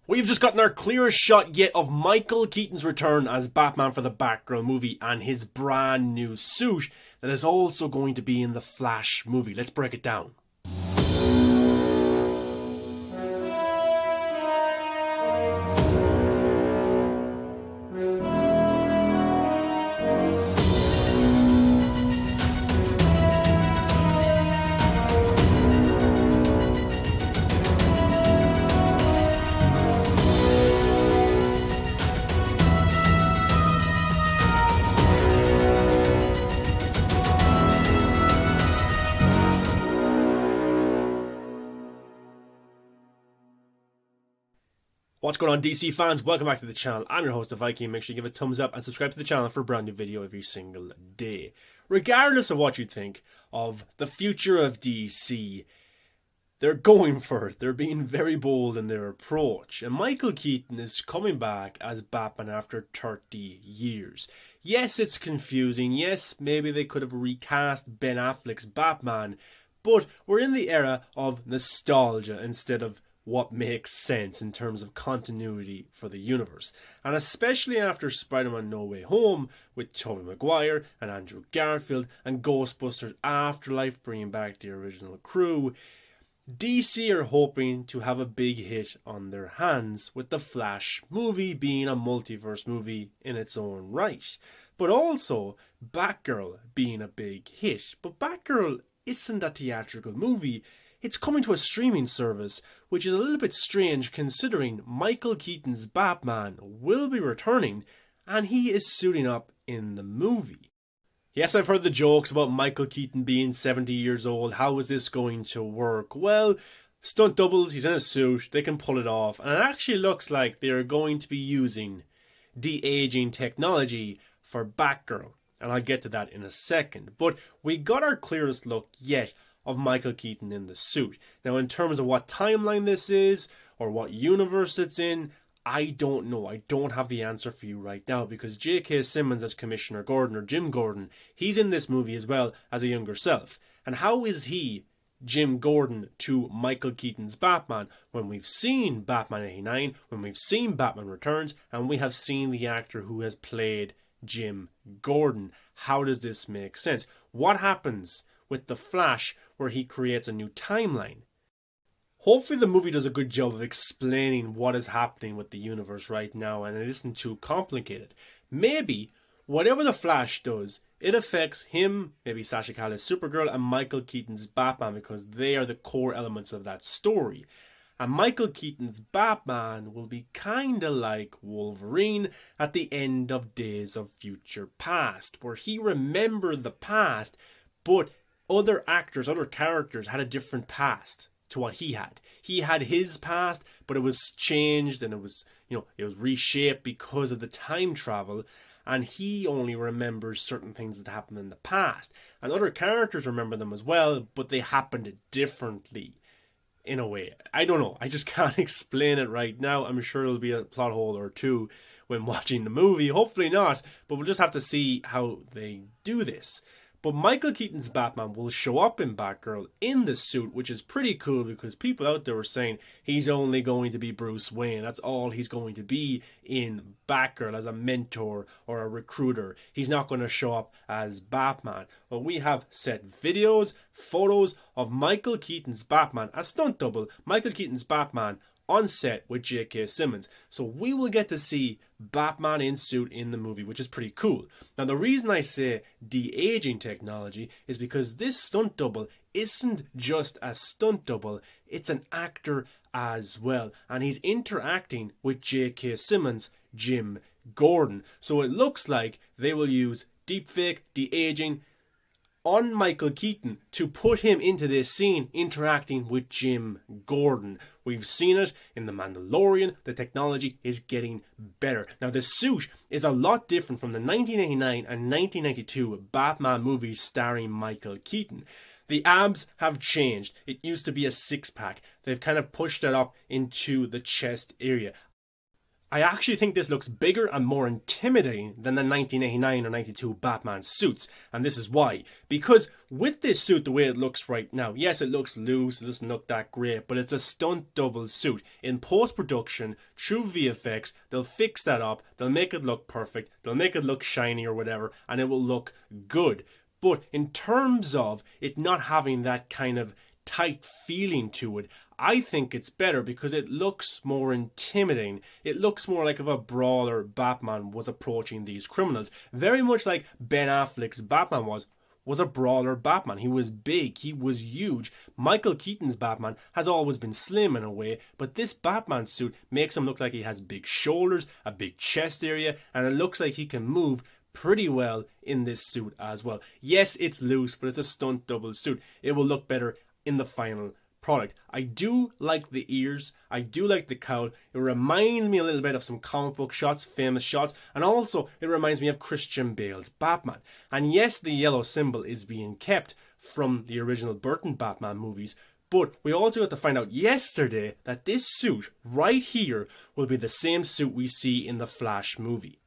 We've just gotten our clearest shot yet of Michael Keaton's return as Batman for the Batgirl movie and his brand new suit that is also going to be in the Flash movie. Let's break it down. What's going on, DC fans? Welcome back to the channel. I'm your host, the Viking. Make sure you give a thumbs up and subscribe to the channel for a brand new video every single day. Regardless of what you think of the future of DC, they're going for it. They're being very bold in their approach. And Michael Keaton is coming back as Batman after 30 years. Yes, it's confusing. Yes, maybe they could have recast Ben Affleck's Batman. But we're in the era of nostalgia instead of what makes sense in terms of continuity for the universe. And especially after Spider-Man No Way Home with Tobey Maguire and Andrew Garfield and Ghostbusters Afterlife bringing back the original crew, DC are hoping to have a big hit on their hands with the Flash movie being a multiverse movie in its own right. But also Batgirl being a big hit. But Batgirl isn't a theatrical movie. It's coming to a streaming service, which is a little bit strange considering Michael Keaton's Batman will be returning and he is suiting up in the movie. Yes, I've heard the jokes about Michael Keaton being 70 years old. How is this going to work? Well, stunt doubles, he's in a suit, they can pull it off. And it actually looks like they are going to be using de-aging technology for Batgirl. And I'll get to that in a second. But we got our clearest look yet of Michael Keaton in the suit. Now, in terms of what timeline this is, or what universe it's in, I don't know. I don't have the answer for you right now, because J.K. Simmons as Commissioner Gordon, or Jim Gordon, he's in this movie as well as a younger self. And how is he, Jim Gordon, to Michael Keaton's Batman when we've seen Batman 89, when we've seen Batman Returns, and we have seen the actor who has played Jim Gordon? How does this make sense? What happens with the Flash where he creates a new timeline? Hopefully the movie does a good job of explaining what is happening with the universe right now and it isn't too complicated. Maybe whatever the Flash does, it affects him, maybe Sasha Calle's Supergirl and Michael Keaton's Batman, because they are the core elements of that story. And Michael Keaton's Batman will be kinda like Wolverine at the end of Days of Future Past, where he remembered the past, but other actors, other characters had a different past to what he had. He had his past, but it was changed and it was reshaped because of the time travel, and he only remembers certain things that happened in the past. And other characters remember them as well, but they happened differently in a way. I don't know. I just can't explain it right now. I'm sure there'll be a plot hole or two when watching the movie. Hopefully not, but we'll just have to see how they do this. But Michael Keaton's Batman will show up in Batgirl in the suit, which is pretty cool because people out there were saying he's only going to be Bruce Wayne. That's all he's going to be in Batgirl, as a mentor or a recruiter. He's not going to show up as Batman. But we have set videos, photos of Michael Keaton's Batman, a stunt double, Michael Keaton's Batman on set with J.K. Simmons. So we will get to see Batman in suit in the movie, which is pretty cool. Now, the reason I say de-aging technology is because this stunt double isn't just a stunt double, it's an actor as well. And he's interacting with J.K. Simmons, Jim Gordon. So it looks like they will use deepfake, de-aging on Michael Keaton to put him into this scene interacting with Jim Gordon. We've seen it in The Mandalorian. The technology is getting better. Now, the suit is a lot different from the 1989 and 1992 Batman movies starring Michael Keaton. The abs have changed. It used to be a six-pack. They've kind of pushed it up into the chest area. I actually think this looks bigger and more intimidating than the 1989 or 92 Batman suits. And this is why. Because with this suit, the way it looks right now, yes, it looks loose, it doesn't look that great, but it's a stunt double suit. In post-production, through VFX, they'll fix that up, they'll make it look perfect, they'll make it look shiny or whatever, and it will look good. But in terms of it not having that kind of tight feeling to it, I think it's better because it looks more intimidating. It looks more like if a brawler Batman was approaching these criminals. Very much like Ben Affleck's Batman was a brawler Batman. He was big, he was huge. Michael Keaton's Batman has always been slim in a way, but this Batman suit makes him look like he has big shoulders, a big chest area, and it looks like he can move pretty well in this suit as well. Yes, it's loose, but it's a stunt double suit. It will look better in the final product. I do like the ears, I do like the cowl. It reminds me a little bit of some comic book shots, famous shots, and also it reminds me of Christian Bale's Batman. And yes, the yellow symbol is being kept from the original Burton Batman movies, but we also got to find out yesterday that this suit right here will be the same suit we see in the Flash movie.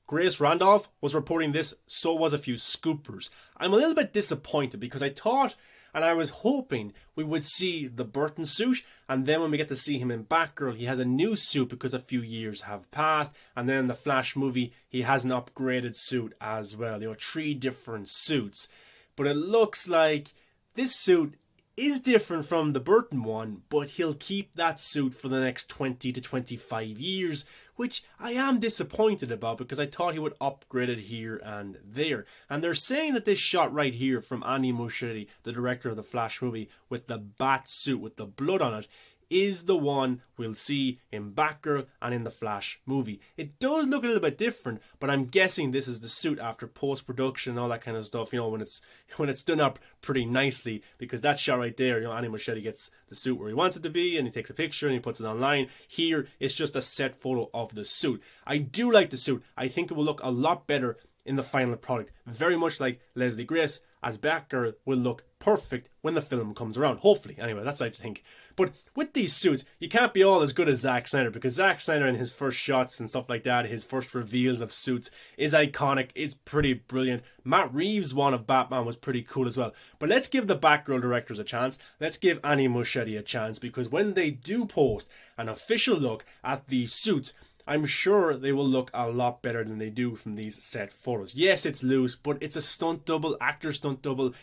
Grace Randolph was reporting this, so was a few scoopers. I'm a little bit disappointed because I thought and I was hoping we would see the Burton suit, and then when we get to see him in Batgirl, he has a new suit because a few years have passed, and then in the Flash movie, he has an upgraded suit as well. 3 different suits. But it looks like this suit is different from the Burton one, but he'll keep that suit for the next 20 to 25 years, which I am disappointed about because I thought he would upgrade it here and there. And they're saying that this shot right here from Andy Muschietti, the director of the Flash movie, with the bat suit with the blood on it, is the one we'll see in Batgirl and in the Flash movie. It does look a little bit different, but I'm guessing this is the suit after post-production and all that kind of stuff, when it's done up pretty nicely, because that shot right there, Andy Muschietti gets the suit where he wants it to be, and he takes a picture and he puts it online. Here, it's just a set photo of the suit. I do like the suit. I think it will look a lot better in the final product. Very much like Leslie Grace as Batgirl will look perfect when the film comes around. Hopefully, anyway, that's what I think. But with these suits, you can't be all as good as Zack Snyder, because Zack Snyder in his first shots and stuff like that, his first reveals of suits, is iconic. It's pretty brilliant. Matt Reeves' one of Batman was pretty cool as well. But let's give the Batgirl directors a chance. Let's give Andy Muschietti a chance, because when they do post an official look at these suits, I'm sure they will look a lot better than they do from these set photos. Yes, it's loose, but it's a stunt double, actor stunt double.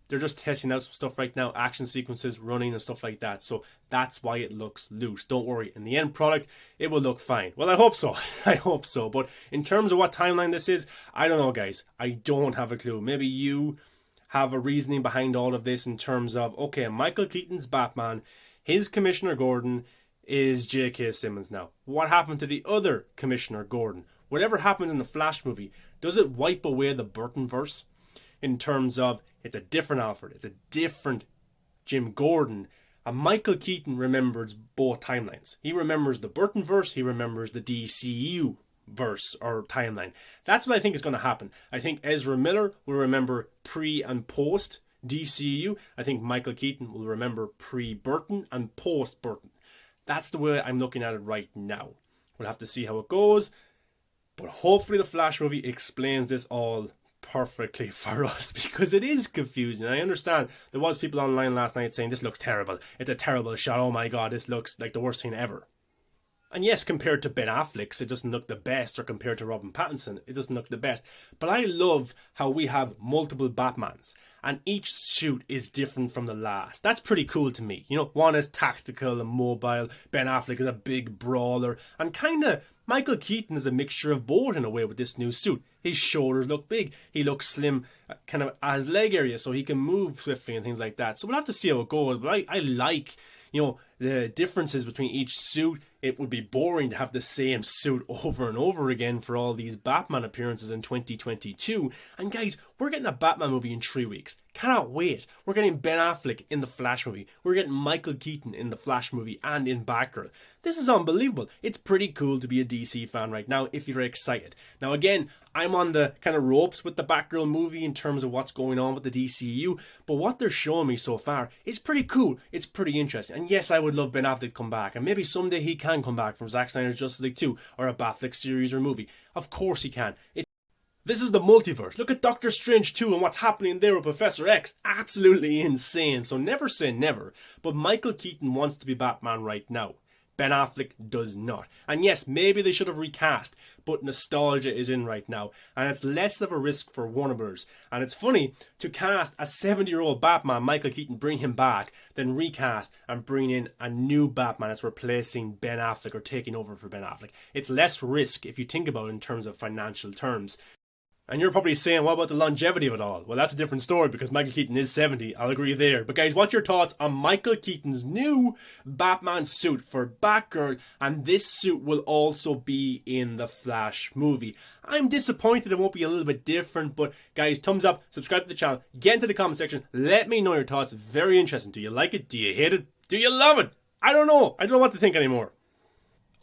They're just testing out some stuff right now, action sequences, running and stuff like that. So that's why it looks loose. Don't worry, in the end product, it will look fine. Well, I hope so. I hope so. But in terms of what timeline this is, I don't know, guys. I don't have a clue. Maybe you have a reasoning behind all of this in terms of, okay, Michael Keaton's Batman, his Commissioner Gordon is J.K. Simmons now. What happened to the other Commissioner Gordon? Whatever happens in the Flash movie, does it wipe away the Burton verse? In terms of, it's a different Alfred, it's a different Jim Gordon. And Michael Keaton remembers both timelines. He remembers the Burton verse, he remembers the DCU verse or timeline. That's what I think is going to happen. I think Ezra Miller will remember pre and post DCU. I think Michael Keaton will remember pre-Burton and post-Burton. That's the way I'm looking at it right now. We'll have to see how it goes. But hopefully the Flash movie explains this all perfectly for us, because it is confusing. I understand there was people online last night saying this looks terrible. It's a terrible shot. Oh my god, this looks like the worst thing ever. And yes, compared to Ben Affleck's, it doesn't look the best, or compared to Robin Pattinson, it doesn't look the best. But I love how we have multiple Batmans, and each suit is different from the last. That's pretty cool to me. One is tactical and mobile, Ben Affleck is a big brawler, and kinda Michael Keaton is a mixture of both in a way with this new suit. His shoulders look big, he looks slim, kind of at his leg area, so he can move swiftly and things like that. So we'll have to see how it goes, but I like, the differences between each suit. It would be boring to have the same suit over and over again for all these Batman appearances in 2022. And guys, we're getting a Batman movie in 3 weeks. Cannot wait. We're getting Ben Affleck in the Flash movie. We're getting Michael Keaton in the Flash movie and in Batgirl. This is unbelievable. It's pretty cool to be a DC fan right now if you're excited. Now again, I'm on the kind of ropes with the Batgirl movie in terms of what's going on with the DCU, but what they're showing me so far is pretty cool. It's pretty interesting. And yes, I would love Ben Affleck to come back, and maybe someday he can can come back from Zack Snyder's Justice League 2 or a Batfleck series or movie. Of course he can. This is the multiverse. Look at Doctor Strange 2 and what's happening there with Professor X. Absolutely insane. So never say never. But Michael Keaton wants to be Batman right now. Ben Affleck does not. And yes, maybe they should have recast, but nostalgia is in right now, and it's less of a risk for Warner Bros. And it's funny to cast a 70-year-old Batman, Michael Keaton, bring him back, then recast and bring in a new Batman that's replacing Ben Affleck or taking over for Ben Affleck. It's less risk if you think about it in terms of financial terms. And you're probably saying, what about the longevity of it all? Well, that's a different story because Michael Keaton is 70. I'll agree there. But guys, what's your thoughts on Michael Keaton's new Batman suit for Batgirl? And this suit will also be in the Flash movie. I'm disappointed it won't be a little bit different. But guys, thumbs up, subscribe to the channel, get into the comment section. Let me know your thoughts. Very interesting. Do you like it? Do you hate it? Do you love it? I don't know. I don't know what to think anymore.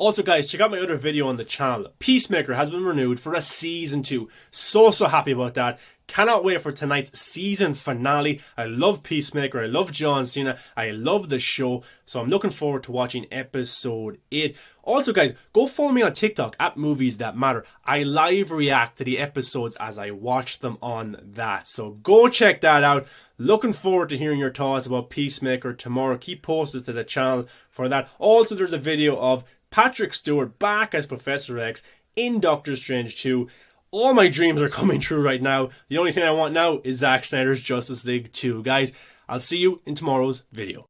Also guys, check out my other video on the channel. Peacemaker has been renewed for a season 2. So happy about that. Cannot wait for tonight's season finale. I love Peacemaker. I love John Cena. I love the show. So I'm looking forward to watching episode 8. Also guys, go follow me on TikTok at Movies That Matter. I live react to the episodes as I watch them on that. So go check that out. Looking forward to hearing your thoughts about Peacemaker tomorrow. Keep posted to the channel for that. Also there's a video of Patrick Stewart back as Professor X in Doctor Strange 2. All my dreams are coming true right now. The only thing I want now is Zack Snyder's Justice League 2. Guys, I'll see you in tomorrow's video.